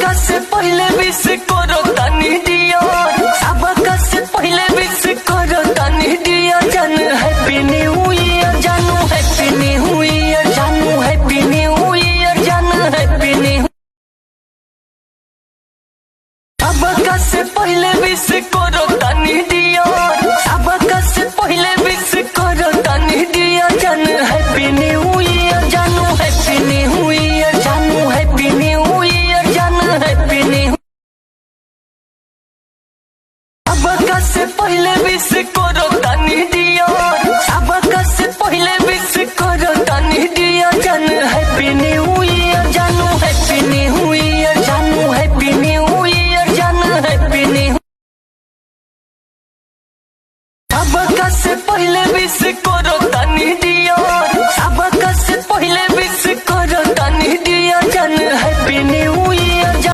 सबका से पहले विश करो तनी डियर, सबका से पहले विश करो तनी डियर। जानू हैप्पी न्यू ईयर, जानू हैप्पी न्यू ईयर, जानू हैप्पी न्यू ईयर, जानू हैप्पी न्यू। सबका से पहले विश करो तनी डियर, सबका से पहले विश करो तनी डियर। जानू हैप्पी न्यू ईयर, जानू हैप्पी न्यू ईयर, जानू हैप्पी न्यू ईयर, जानू हैप्पी न्यू। सबका से पहले विश करो तनी डियर, सबका से पहले विश करो तनी डियर। जानू हैप्पी न्यू ईयर, जानू हैप्पी न्यू ईयर, जानू हैप्पी न्यू ईयर, जानू हैप्पी न्यू। सबका से पहले विश